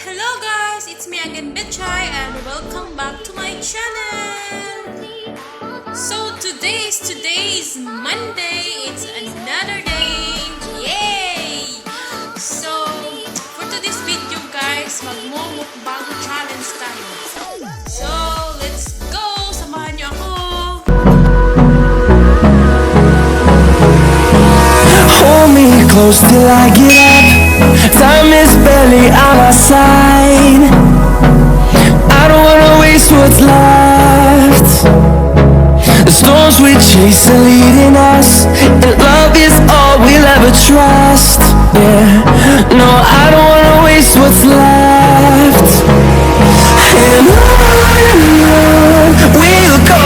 Hello guys, it's me again Betchay and welcome back to my channel. So today is Monday, it's another day. Yay! So for today's video guys, mag-mukbang challenge tayo. So let's go! Samahan niyo ako! Hold me close till I get up. Time is barely on our side. I don't wanna waste what's left. The storms we chase are leading us, and love is all we'll ever trust. Yeah, no, I don't wanna waste what's left. And on we'll go,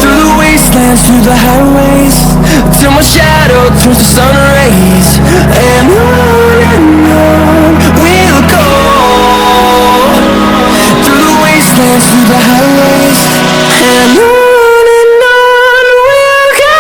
through the wastelands, through the highways, till my shadow turns to sun rays. And on we'll go, through the wastelands, through the highways, and on we'll go.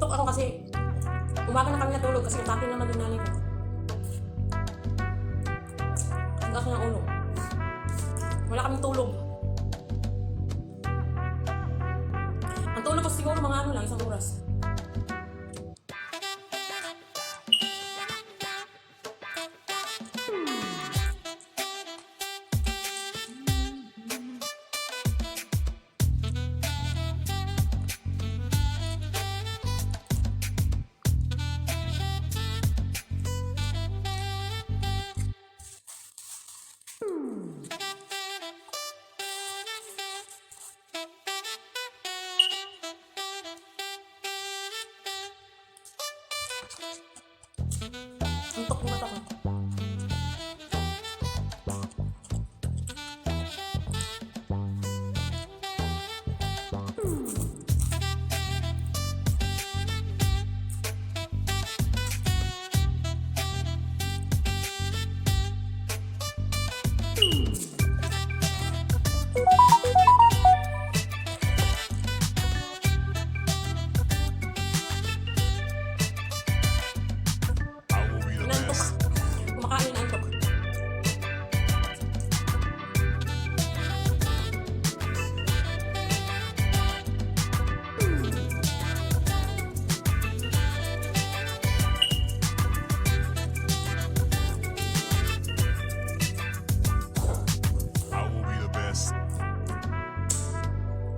Antok ako kasi umaga na kami natulog kasi utapin lang naging nanay ko. Ang gas ng ulo. Wala kaming tulog. Ang tulog ko siguro mga ano lang, 1 oras. Antok yung mata ko. Kumakain ang antok. I will be the best. I will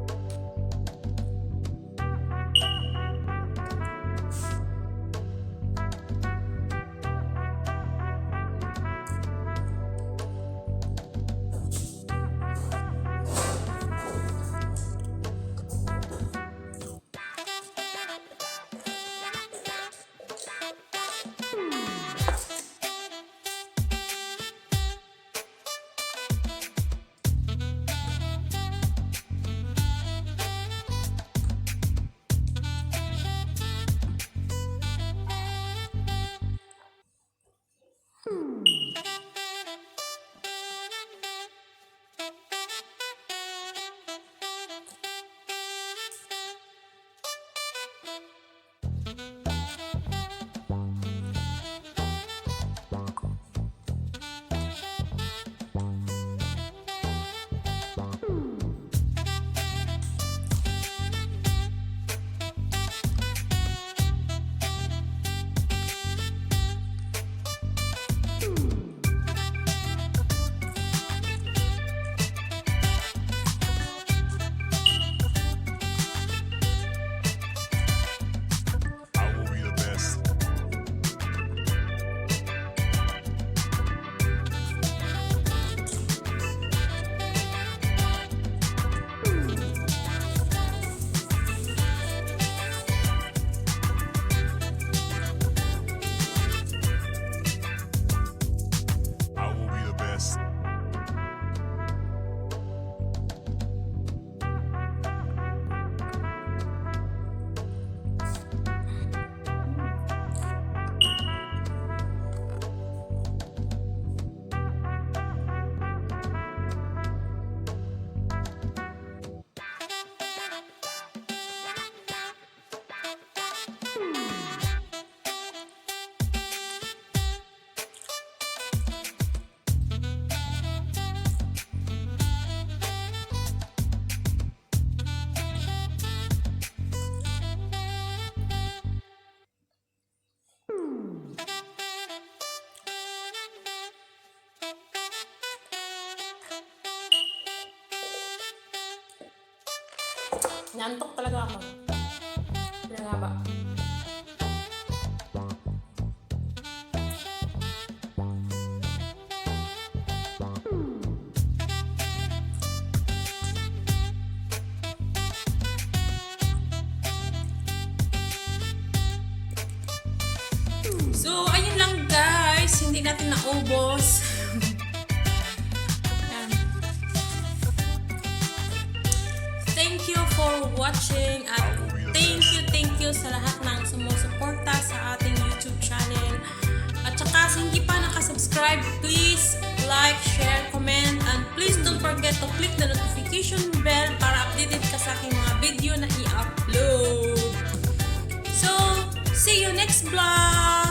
be the best. I will be the best. Naantok talaga ako. Pinangaba. So, ayun lang guys. Hindi natin naubos. Yan. Thank you for watching at thank you sa lahat ng sumusuporta sa ating YouTube channel. At saka sa hindi pa nakasubscribe, please like, share, comment, and please don't forget to click the notification bell para updated ka sa aking mga video na i-upload. So, See you next vlog!